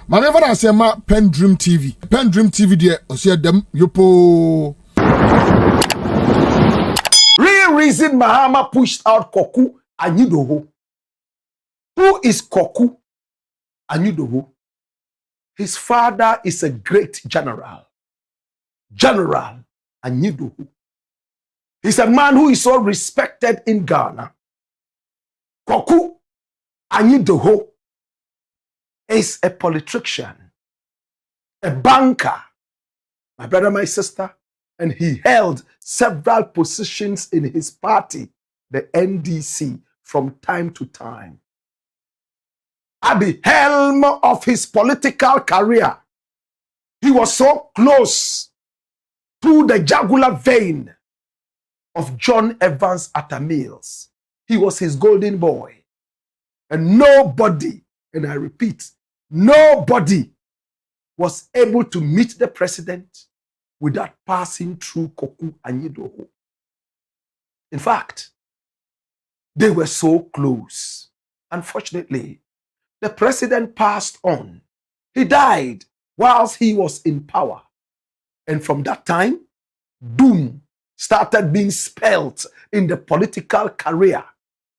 Maneva na sema PENDREAM TV. PENDREAM TV de osia dem yopo. Real reason Mahama pushed out Koku Anyidoho. Who is Koku Anyidoho? His father is a great general. General Anyidoho. He's a man who is so respected in Ghana. Koku Anyidoho is a politician, a banker, my brother, my sister, and he held several positions in his party, the NDC, from time to time. At the helm of his political career, he was so close to the jugular vein of John Evans Atta Mills. He was his golden boy. And nobody, and I repeat, nobody was able to meet the president without passing through Koku Anyidoho. In fact, they were so close. Unfortunately, the president passed on. He died whilst he was in power. And from that time, doom started being spelled in the political career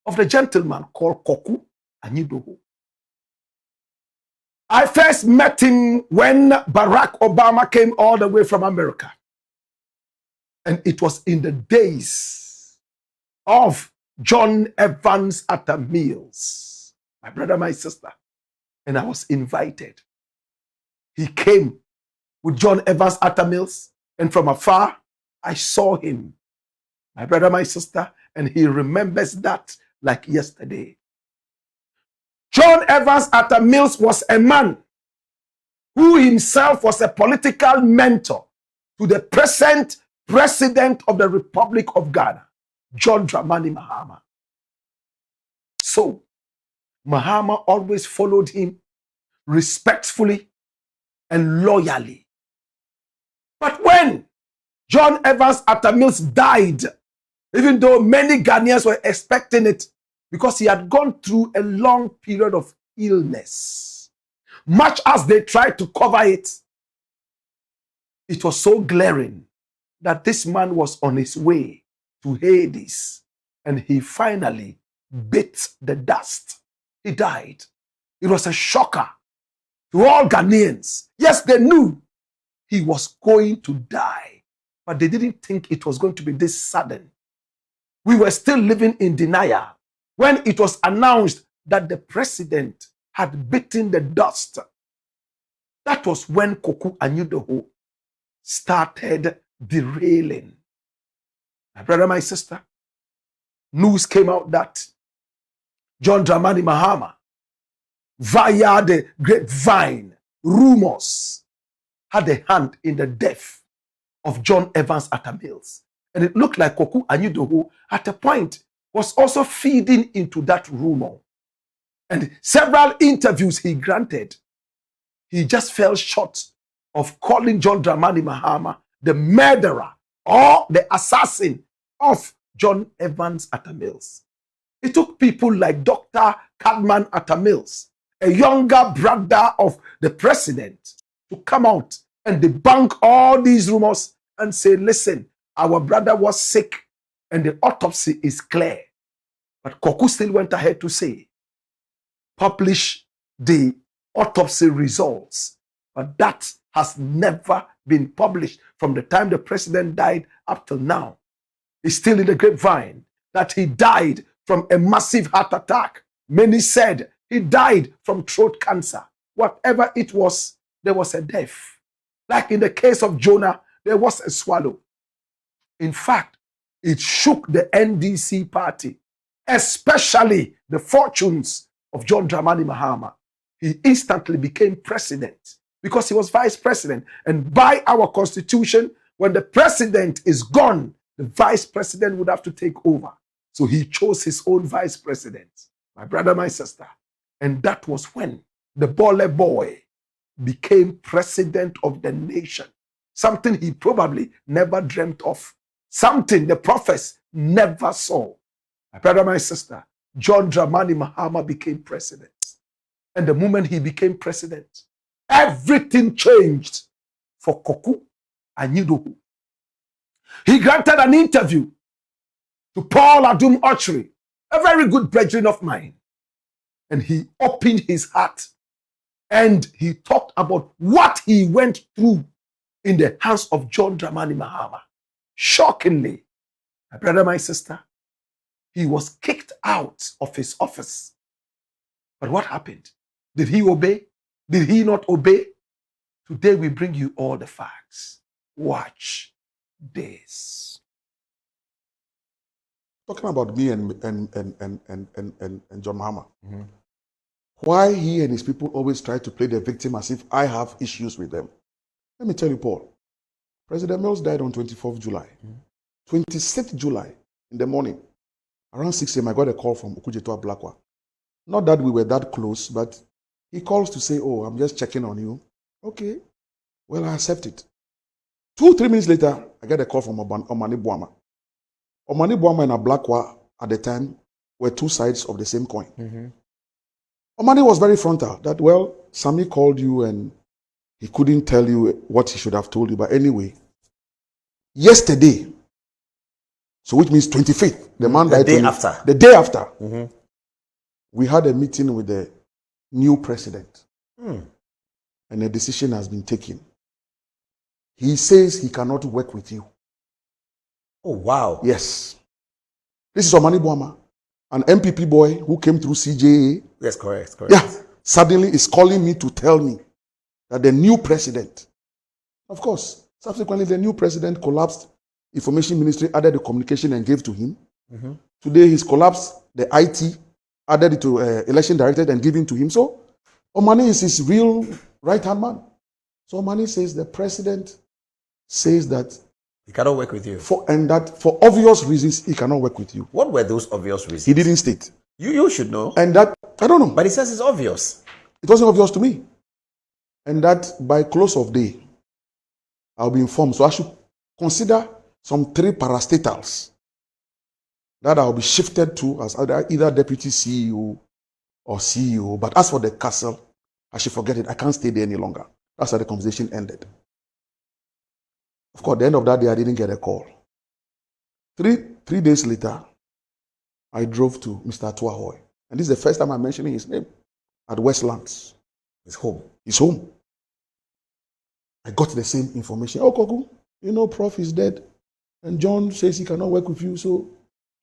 of the gentleman called Koku Anyidoho. I first met him when Barack Obama came all the way from America. And it was in the days of John Evans Atta Mills, my brother, my sister. And I was invited. He came with John Evans Atta Mills, and from afar, I saw him, my brother, my sister, and he remembers that like yesterday. John Evans Atta Mills was a man who himself was a political mentor to the present president of the Republic of Ghana, John Dramani Mahama. So, Mahama always followed him respectfully and loyally. But when John Evans Atta Mills died, even though many Ghanaians were expecting it, because he had gone through a long period of illness, much as they tried to cover it, it was so glaring that this man was on his way to Hades, and he finally bit the dust. He died. It was a shocker to all Ghanaians. Yes, they knew he was going to die, but they didn't think it was going to be this sudden. We were still living in denial when it was announced that the president had bitten the dust. That was when Koku Anyidoho started derailing. My brother, my sister, news came out that John Dramani Mahama, via the grapevine, rumors, had a hand in the death of John Evans Atta Mills. And it looked like Koku Anyidoho at a point was also feeding into that rumor. And several interviews he granted, he just fell short of calling John Dramani Mahama the murderer or the assassin of John Evans Atta Mills. It took people like Dr. Cadman Atta Mills, a younger brother of the president, to come out and debunk all these rumors and say, listen, our brother was sick and the autopsy is clear. But Koku still went ahead to say, publish the autopsy results. But that has never been published from the time the president died up till now. It's still in the grapevine that he died from a massive heart attack. Many said he died from throat cancer. Whatever it was, there was a death. Like in the case of Jonah, there was a swallow. In fact, it shook the NDC party, especially the fortunes of John Dramani Mahama. He instantly became president because he was vice president. And by our constitution, when the president is gone, the vice president would have to take over. So he chose his own vice president, my brother, my sister. And that was when the Bole boy became president of the nation. Something he probably never dreamt of. Something the prophets never saw. My brother, my sister, John Dramani Mahama became president. And the moment he became president, everything changed for Koku Anyidoho. He granted an interview to Paul Adum Ochre, a very good brethren of mine. And he opened his heart and he talked about what he went through in the hands of John Dramani Mahama. Shockingly, my brother, my sister, he was kicked out of his office. But what happened? Did he obey? Did he not obey? Today we bring you all the facts. Watch this. Talking about me and John Mahama. Why he and his people always try to play the victim as if I have issues with them. Let me tell you, Paul. President Mills died on 24th July. 26th July in the morning, around 6 a.m., I got a call from Okujetua Blakwa. Not that we were that close, but he calls to say, oh, I'm just checking on you. Okay, well, I accept it. 2-3 minutes later, I get a call from Omani Buama. Omani Buama and Blakwa at the time were two sides of the same coin. Omani was very frontal that, well, Sami called you and he couldn't tell you what he should have told you. But anyway, yesterday, so which means 25th, the man died. The day after, we had a meeting with the new president. And a decision has been taken. He says he cannot work with you. Oh, wow. Yes. This is Omani Buama, an MPP boy who came through CJA. Yes, correct. Yeah. Suddenly is calling me to tell me that the new president, of course, subsequently the new president collapsed. Information Ministry added the communication and gave to him. Today he's collapsed the IT, added it to election director and given to him. So Omani is his real right-hand man. So Omani says the president says that he cannot work with you. And that for obvious reasons he cannot work with you. What were those obvious reasons? He didn't state. You should know. And that, I don't know. But he says it's obvious. It wasn't obvious to me. And that by close of day, I'll be informed. So I should consider some 3 parastatals that I'll be shifted to as either deputy CEO or CEO. But as for the castle, I should forget it. I can't stay there any longer. That's how the conversation ended. Of course, at the end of that day, I didn't get a call. Three days later, I drove to Mr. Tuahoy. And this is the first time I'm mentioning his name at Westlands. His home. His home. I got the same information. Oh, Koku, you know, Prof is dead. And John says he cannot work with you. So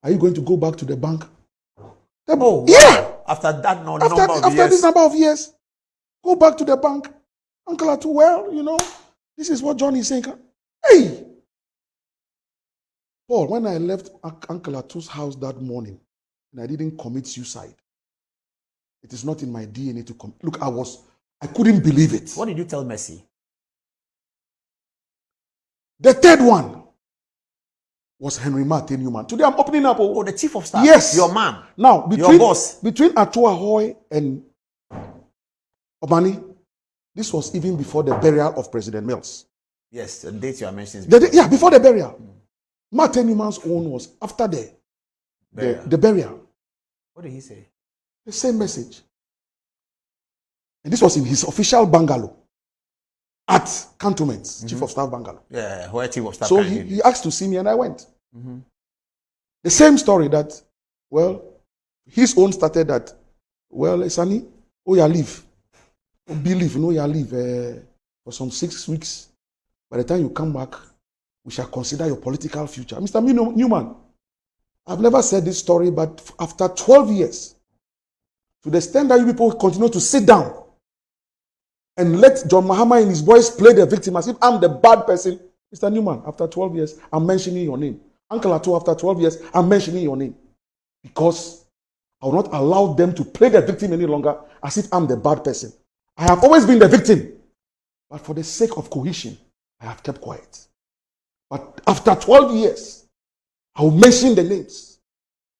are you going to go back to the bank? Oh, yeah. Wow. After that after this number of years, go back to the bank. Uncle Atu, well, you know, this is what John is saying. Hey! Paul, when I left Uncle Atu's house that morning, and I didn't commit suicide, it is not in my DNA to commit. Look, I couldn't believe it. What did you tell Messi? The third one was Henry Martin Newman. Today I'm opening up. Oh, the chief of staff. Yes. Your man. Now, your boss. Between Atuahoy and Omani, this was even before the burial of President Mills. Yes, the date you are mentioning. Yeah, before the burial. Martin Newman's own was after the burial. What did he say? The same message. And this was in his official bungalow at Cantonment's chief of staff bungalow. Yeah, where chief of staff. So he asked to see me and I went. The same story that, well, his own started that, well, Sani, oh, you leave. Oh, believe, you leave for some 6 weeks. By the time you come back, we shall consider your political future. Mr. Newman, I've never said this story, but after 12 years, to the extent that you people continue to sit down and let John Mahama and his boys play the victim as if I'm the bad person. Mr. Newman, after 12 years, I'm mentioning your name. Uncle Atu, after 12 years, I'm mentioning your name. Because I will not allow them to play the victim any longer as if I'm the bad person. I have always been the victim. But for the sake of cohesion, I have kept quiet. But after 12 years, I will mention the names.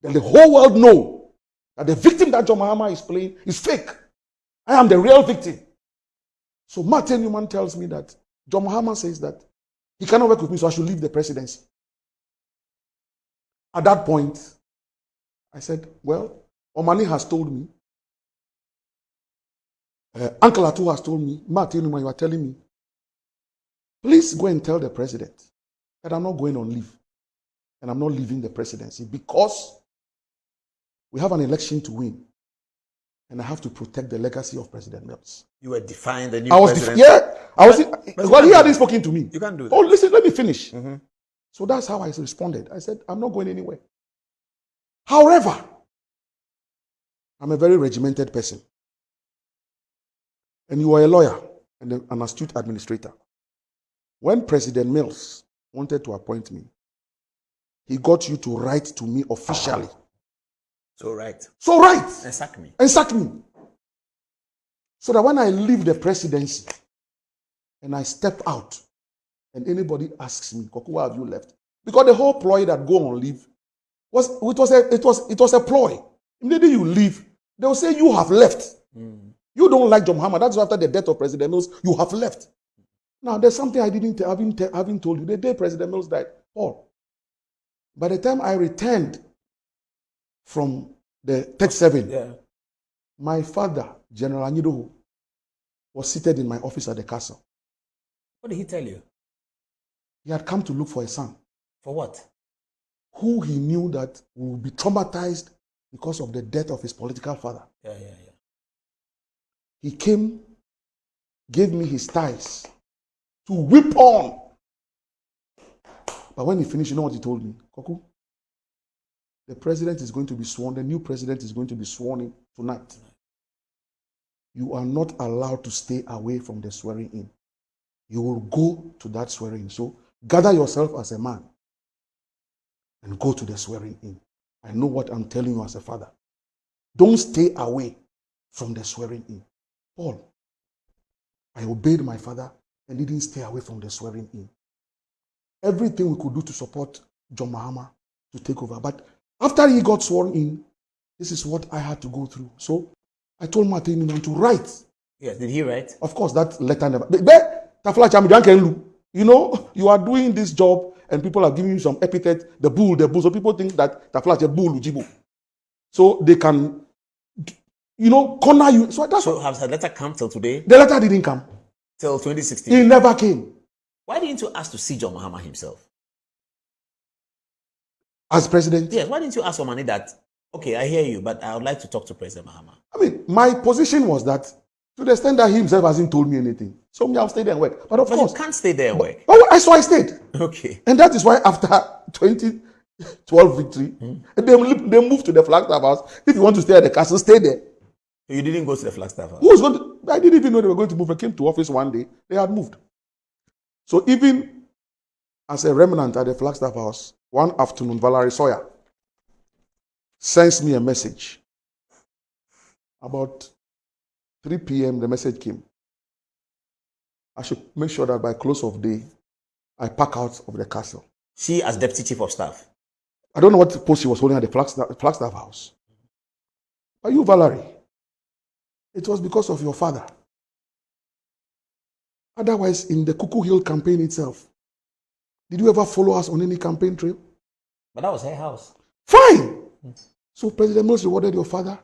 Then the whole world know that the victim that John Mahama is playing is fake. I am the real victim. So Martin Newman tells me that John Mahama says that he cannot work with me, so I should leave the presidency. At that point, I said, well, Omani has told me Uncle Atu has told me, Martin, you are telling me, please go and tell the president that I'm not going on leave and I'm not leaving the presidency because we have an election to win and I have to protect the legacy of President Mills. You were defying the new president. Well, he hadn't spoken to me. You can't do that. Oh, listen, let me finish. So that's how I responded. I said, I'm not going anywhere. However, I'm a very regimented person. And you are a lawyer and an astute administrator. When President Mills wanted to appoint me, he got you to write to me officially. So write. And sack me. So that when I leave the presidency and I step out and anybody asks me, Koku, why have you left? Because the whole ploy that go on leave it was a ploy. Immediately you leave, they will say you have left. You don't like John Mahama. That's after the death of President Mills, you have left. Now there's something I haven't told you. The day President Mills died, Paul. By the time I returned from the 37, my father, General Anyidoho, was seated in my office at the castle. What did he tell you? He had come to look for a son. For what? Who he knew that would be traumatized because of the death of his political father. He came, gave me his ties to whip on. But when he finished, you know what he told me? Koku, the president is going to be sworn, the new president is going to be sworn in tonight. You are not allowed to stay away from the swearing in. You will go to that swearing in. So gather yourself as a man and go to the swearing in. I know what I'm telling you as a father. Don't stay away from the swearing in. Paul, I obeyed my father and didn't stay away from the swearing in. Everything we could do to support John Mahama to take over. But after he got sworn in, this is what I had to go through. So I told Martin to write. Yes, did he write? Of course, that letter never. You know, you are doing this job and people are giving you some epithet, the bull. So people think that Taflacha a bull, Ujibu. So they can, corner you. So has the letter come till today? The letter didn't come. Till 2016? It never came. Why didn't you ask to see John Mahama himself? As president? Yes, why didn't you ask Omani that, okay, I hear you, but I would like to talk to President Mahama? I mean, my position was that, to the extent that he himself hasn't told me anything, so I'll stay there and work. But of course, you can't stay there and work. So I stayed. Okay. And that is why after 2012 victory, they moved to the Flagstaff House. If you want to stay at the castle, stay there. You didn't go to the Flagstaff House? I didn't even know they were going to move. I came to office one day, they had moved. So even as a remnant at the Flagstaff House, one afternoon, Valerie Sawyer sends me a message. About 3 p.m., the message came. I should make sure that by close of day, I pack out of the castle. She as Deputy Chief of Staff? I don't know what post she was holding at the Flagstaff House. But you, Valerie, it was because of your father. Otherwise, in the Cuckoo Hill campaign itself, did you ever follow us on any campaign trail? But that was her house. Fine. So President Mills rewarded your father.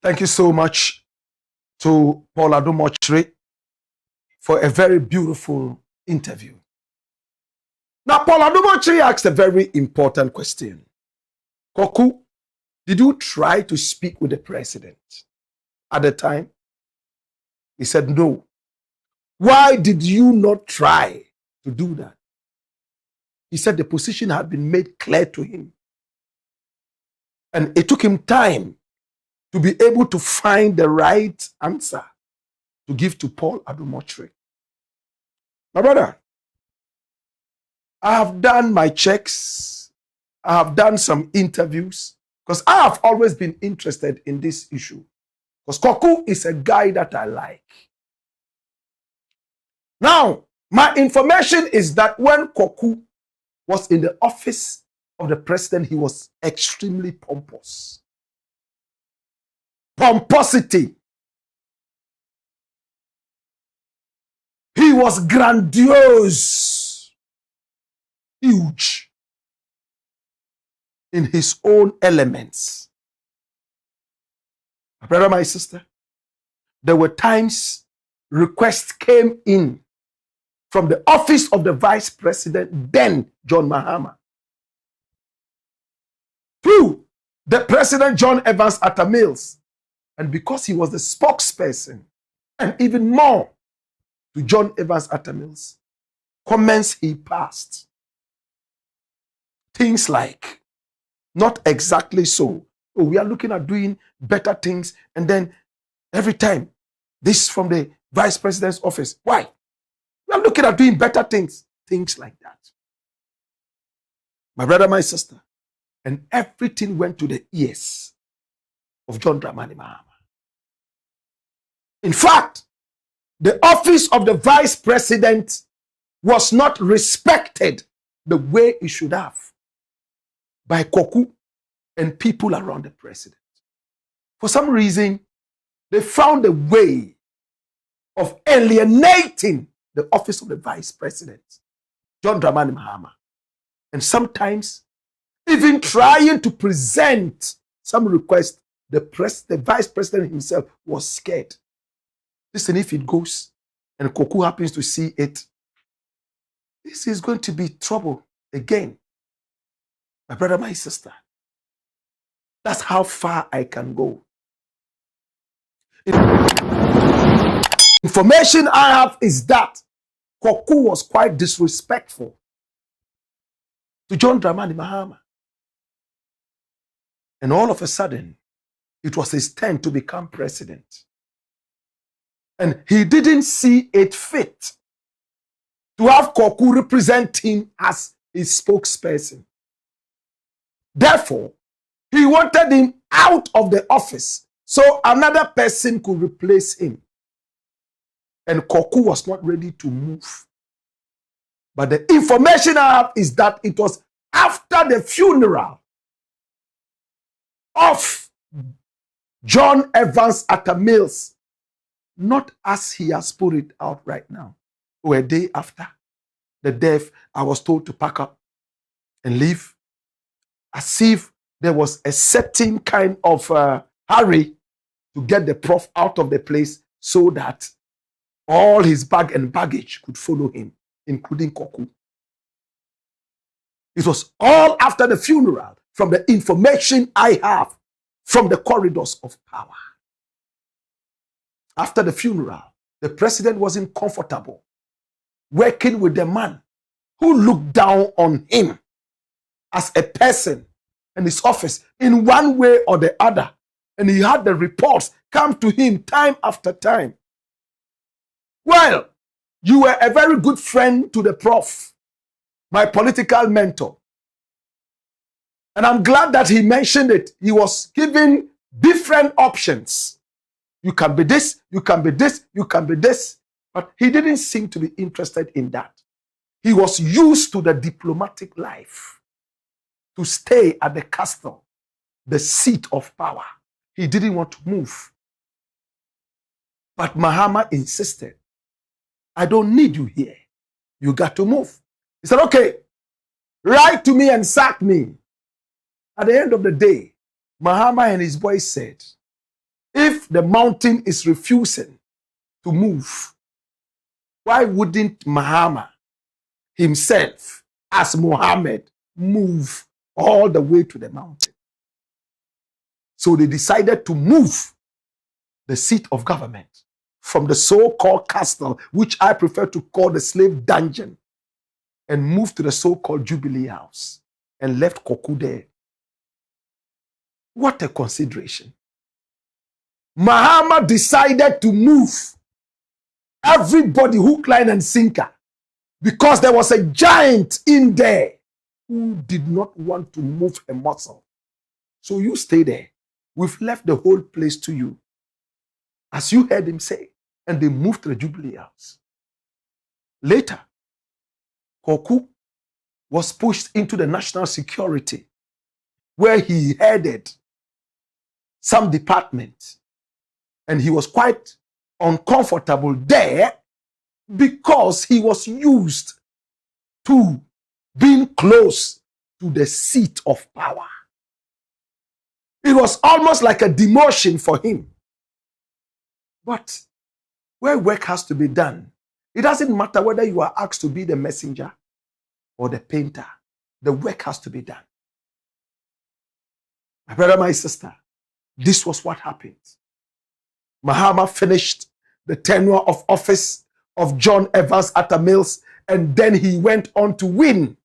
Thank you so much to Paul Adumochre for a very beautiful interview. Now, Paul Adumochre asked a very important question. Koku, did you try to speak with the president at the time? He said no. Why did you not try to do that? He said the position had been made clear to him. And it took him time to be able to find the right answer to give to Paul Adumochre. My brother, I have done my checks. I have done some interviews because I have always been interested in this issue. Because Koku is a guy that I like. Now, my information is that when Koku was in the office of the president, he was extremely pompous. Pomposity. He was grandiose. Huge. in his own elements. My brother, my sister, there were times requests came in from the office of the vice president, then John Mahama, to the president John Evans Atta Mills. And because he was the spokesperson, and even more to John Evans Atta Mills, comments he passed. Things like, not exactly so. Oh, we are looking at doing better things, and then every time, this from the vice president's office. Why? We are looking at doing better things. Things like that. My brother, my sister. And everything went to the ears of John Dramani Mahama. In fact, the office of the vice president was not respected the way it should have by Koku and people around the president. For some reason, they found a way of alienating the office of the vice president, John Dramani Mahama, and sometimes even trying to present some request. The vice president himself was scared. Listen, if it goes and Koku happens to see it, this is going to be trouble again. My brother, my sister, that's how far I can go. Information I have is that Koku was quite disrespectful to John Dramani Mahama. And all of a sudden, it was his turn to become president. And he didn't see it fit to have Koku represent him as his spokesperson. Therefore, he wanted him out of the office so another person could replace him. And Koku was not ready to move. But the information I have is that it was after the funeral of John Evans Atta Mills, not as he has put it out right now, or a day after the death, I was told to pack up and leave, as if there was a certain kind of hurry to get the prof out of the place so that all his bag and baggage could follow him, including Koku. It was all after the funeral, from the information I have from the corridors of power. After the funeral, the president wasn't comfortable working with the man who looked down on him as a person in his office in one way or the other. And he had the reports come to him time after time. Well, you were a very good friend to the prof, my political mentor. And I'm glad that he mentioned it. He was giving different options. You can be this, you can be this, you can be this. But he didn't seem to be interested in that. He was used to the diplomatic life, to stay at the castle, the seat of power. He didn't want to move. But Mahama insisted, I don't need you here. You got to move. He said, okay, write to me and sack me. At the end of the day, Mahama and his boys said, if the mountain is refusing to move, why wouldn't Mahama himself, as Muhammad, move all the way to the mountain? So they decided to move the seat of government from the so-called castle, which I prefer to call the slave dungeon, and move to the so-called Jubilee House and left Koku there. What a consideration. Mahama decided to move everybody hook, line, and sinker because there was a giant in there who did not want to move a muscle. So you stay there. We've left the whole place to you. As you heard him say, and they moved to the Jubilee House. Later, Koku was pushed into the national security, where he headed some department, and he was quite uncomfortable there because he was used to being close to the seat of power. It was almost like a demotion for him. But where work has to be done, it doesn't matter whether you are asked to be the messenger or the painter. The work has to be done. My brother, my sister, this was what happened. Mahama finished the tenure of office of John Evans Atta Mills, and then he went on to win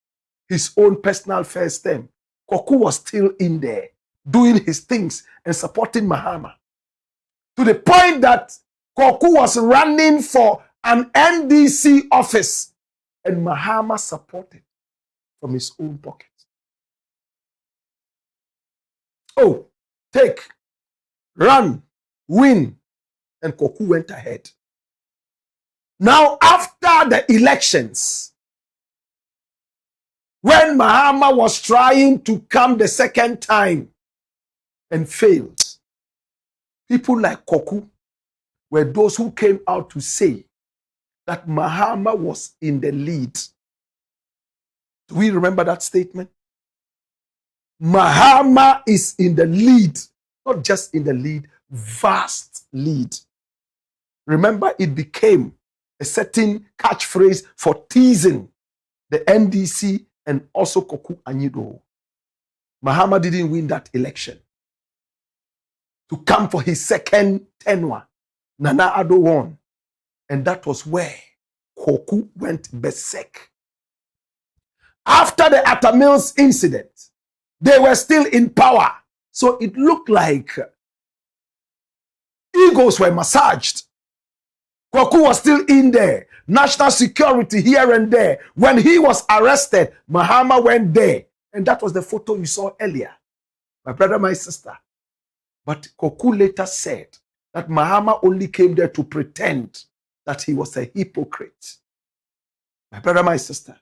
his own personal first term. Koku was still in there, doing his things and supporting Mahama, to the point that Koku was running for an NDC office, and Mahama supported from his own pocket. Oh, take, run, win, and Koku went ahead. Now, after the elections, when Mahama was trying to come the second time and failed, people like Koku were those who came out to say that Mahama was in the lead. Do we remember that statement? Mahama is in the lead, not just in the lead, vast lead. Remember, it became a certain catchphrase for teasing the NDC and also Koku Anyidoho. Mahama didn't win that election. To come for his second tenure, Nana Addo won. And that was where Koku went berserk. After the Atta Mills incident, they were still in power. So it looked like egos were massaged. Koku was still in there. National security here and there. When he was arrested, Mahama went there. And that was the photo you saw earlier. My brother, my sister. But Koku later said that Mahama only came there to pretend that he was a hypocrite. My brother, my sister.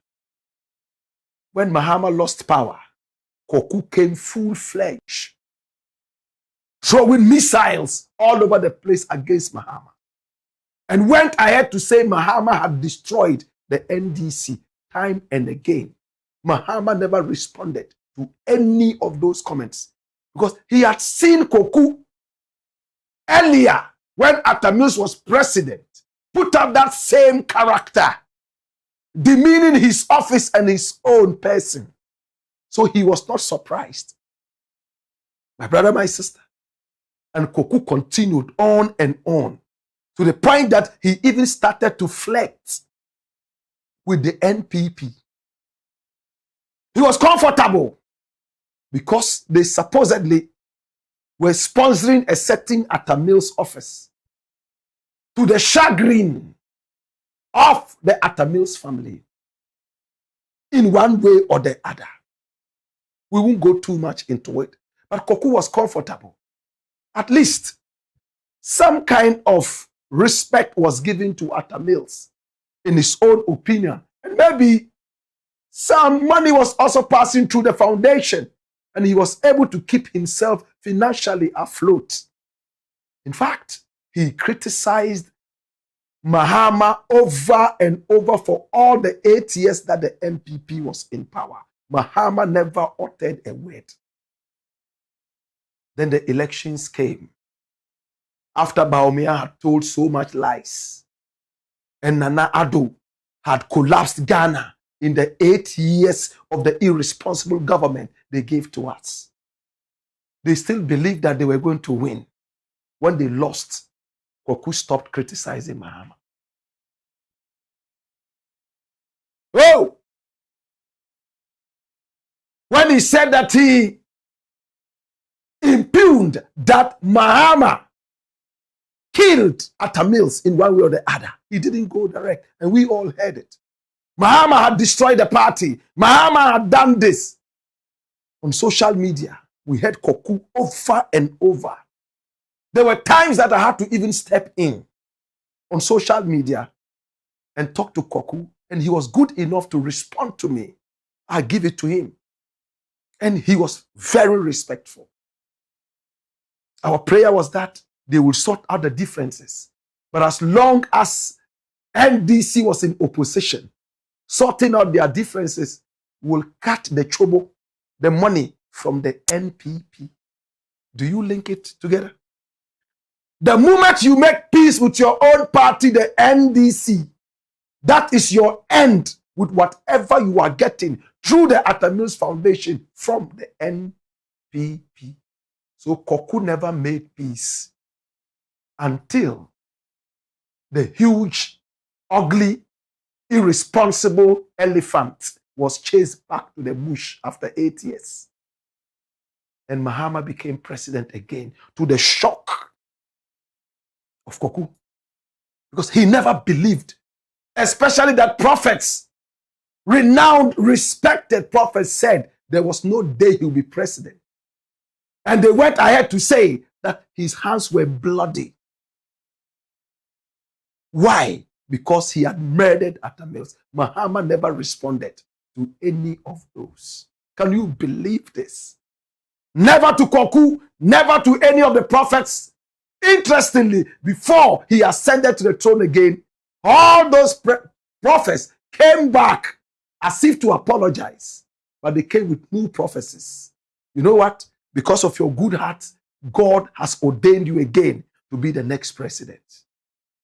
When Mahama lost power, Koku came full-fledged, throwing missiles all over the place against Mahama, and went ahead to say Mahama had destroyed the NDC time and again. Mahama never responded to any of those comments because he had seen Koku earlier when Atta Mills was president, put up that same character, demeaning his office and his own person. So he was not surprised. My brother, my sister. And Koku continued on and on, to the point that he even started to flirt with the NPP. He was comfortable because they supposedly were sponsoring a certain Atta Mills office, to the chagrin of the Atta Mills family in one way or the other. We won't go too much into it, but Koku was comfortable. At least some kind of respect was given to Atta Mills in his own opinion. And maybe some money was also passing through the foundation, and he was able to keep himself financially afloat. In fact, he criticized Mahama over and over for all the 8 years that the NPP was in power. Mahama never uttered a word. Then the elections came. After Bawumia had told so much lies, and Nana Addo had collapsed Ghana in the 8 years of the irresponsible government they gave to us. They still believed that they were going to win. When they lost, Koku stopped criticizing Mahama. Oh! When he said that he impugned that Mahama killed Atta Mills in one way or the other, he didn't go direct, and we all heard it. Mahama had destroyed the party. Mahama had done this. On social media, we heard Koku over and over. There were times that I had to even step in on social media and talk to Koku, and he was good enough to respond to me. I give it to him. And he was very respectful. Our prayer was that they would sort out the differences. But as long as NDC was in opposition, sorting out their differences will cut the trouble, the money from the NPP. Do you link it together? The moment you make peace with your own party, the NDC, that is your end with whatever you are getting through the Atta Mills Foundation from the NPP. So Koku never made peace until the huge, ugly, irresponsible elephant was chased back to the bush after 8 years. And Mahama became president again, to the shock of Koku. Because he never believed, especially that prophets, renowned, respected prophets, said there was no day he would be president. And they went ahead to say that his hands were bloody. Why? Because he had murdered Atta Mills. Mahama never responded to any of those. Can you believe this? Never to Koku, never to any of the prophets. Interestingly, before he ascended to the throne again, all those prophets came back as if to apologize. But they came with new prophecies. You know what? Because of your good heart, God has ordained you again to be the next president.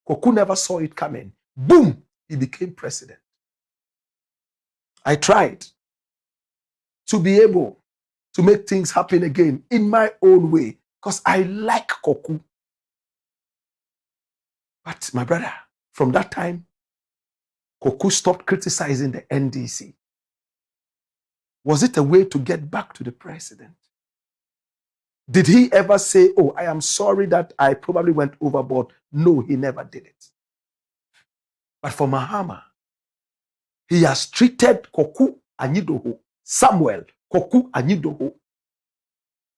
Koku never saw it coming. Boom, he became president. I tried to be able to make things happen again in my own way because I like Koku. But my brother, from that time, Koku stopped criticizing the NDC. Was it a way to get back to the president? Did he ever say, oh, I am sorry that I probably went overboard? No, he never did it. But for Mahama, he has treated Koku Anyidoho, Samuel Koku Anyidoho,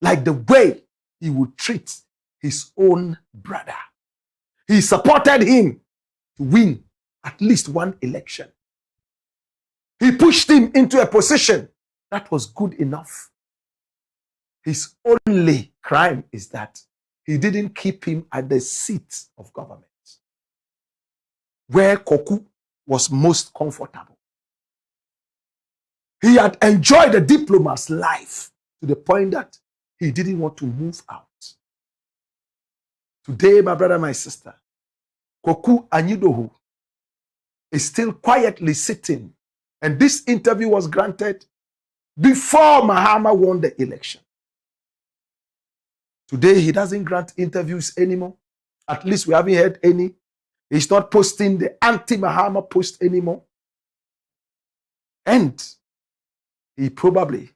like the way he would treat his own brother. He supported him to win at least one election. He pushed him into a position that was good enough. His only crime is that he didn't keep him at the seat of government, where Koku was most comfortable. He had enjoyed the diplomat's life to the point that he didn't want to move out. Today, my brother, my sister, Koku Anyidoho is still quietly sitting, and this interview was granted before Mahama won the election. Today, he doesn't grant interviews anymore. At least we haven't heard any. He's not posting the anti-Mahama post anymore. And he probably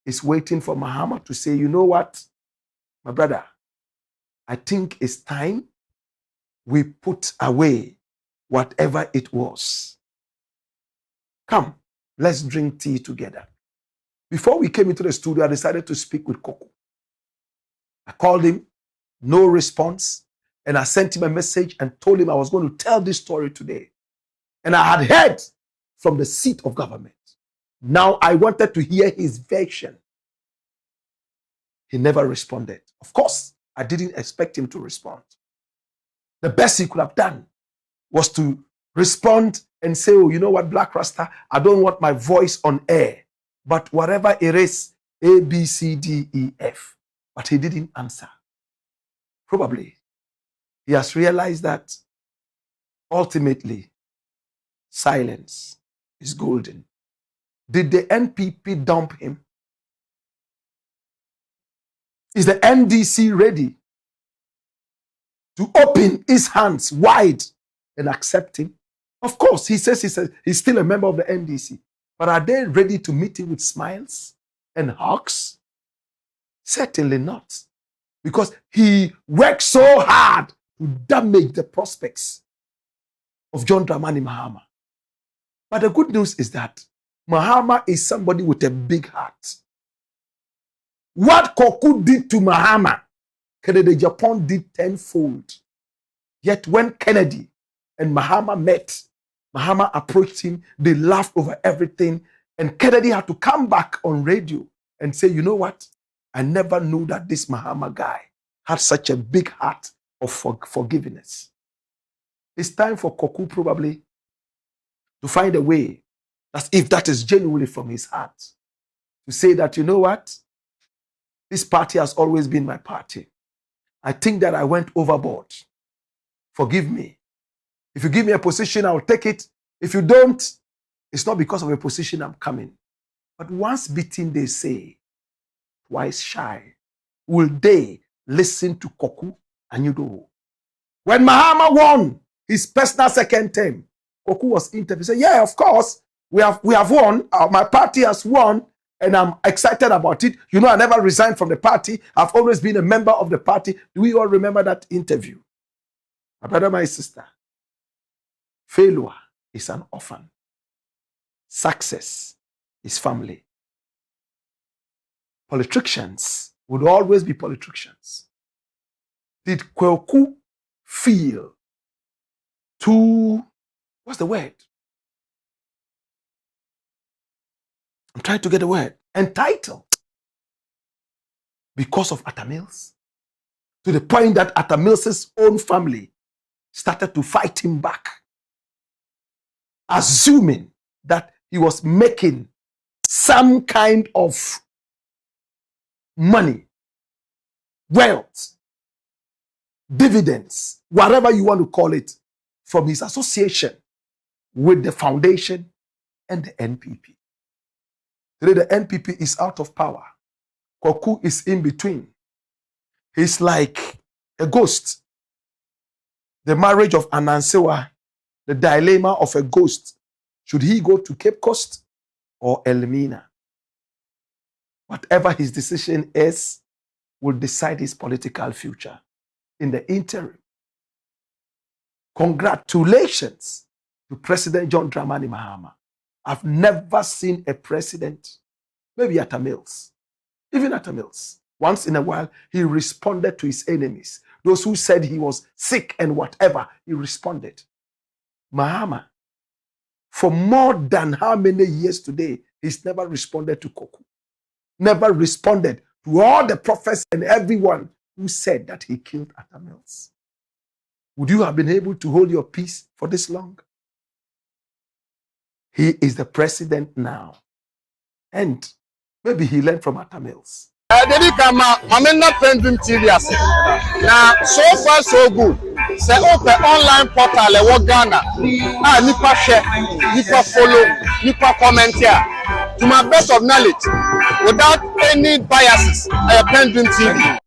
is waiting for Mahama to say, you know what, my brother, I think it's time we put away whatever it was. Come, let's drink tea together. Before we came into the studio, I decided to speak with Koku. I called him, no response, and I sent him a message and told him I was going to tell this story today. And I had heard from the seat of government. Now I wanted to hear his version. He never responded. Of course, I didn't expect him to respond. The best he could have done was to respond and say, oh, you know what, Black Rasta, I don't want my voice on air. But whatever it is, A, B, C, D, E, F. But he didn't answer. Probably he has realized that ultimately silence is golden. Did the NPP dump him? Is the NDC ready to open his hands wide and accept him? Of course, he says he's still a member of the NDC. But are they ready to meet him with smiles and hugs? Certainly not. Because he worked so hard to damage the prospects of John Dramani Mahama. But the good news is that Mahama is somebody with a big heart. What Koku did to Mahama, Kennedy Japan did tenfold. Yet when Kennedy and Mahama met, Mahama approached him, they laughed over everything, and Kennedy had to come back on radio and say, you know what? I never knew that this Mahama guy had such a big heart of forgiveness. It's time for Koku probably to find a way, as if that is genuinely from his heart, to say that, you know what? This party has always been my party. I think that I went overboard. Forgive me. If you give me a position, I'll take it. If you don't, it's not because of a position I'm coming. But once beaten, they say, twice shy. Will they listen to Koku Anyidoho? When Mahama won his personal second term, Koku was interviewed. He said, yeah, of course, we have won. My party has won, and I'm excited about it. You know, I never resigned from the party. I've always been a member of the party. Do we all remember that interview? My brother, my sister, failure is an orphan. Success is family. Politicians would always be politicians. Did Koku feel too, what's the word? I'm trying to get the word. Entitled. Because of Atta Mills. To the point that Atta Mills' own family started to fight him back. Assuming that he was making some kind of money, wealth, dividends, whatever you want to call it, from his association with the foundation and the NPP. Today, the NPP is out of power. Koku is in between. He's like a ghost. The marriage of Anansewa, the dilemma of a ghost. Should he go to Cape Coast or Elmina? Whatever his decision is, will decide his political future. In the interim, congratulations to President John Dramani Mahama. I've never seen a president, maybe Atta Mills, even Atta Mills, once in a while, he responded to his enemies. Those who said he was sick and whatever, he responded. Mahama, for more than how many years today, he's never responded to Koku. Never responded to all the prophets and everyone who said that he killed Atta Mills. Would you have been able to hold your peace for this long? He is the president now. And maybe he learned from Atta Mills. PENDREAM TV now, so far so good. Say open online portal e wo Ghana. Nipa share, nipa follow, nipa comment here. To my best of knowledge, without any biases, PENDREAM TV.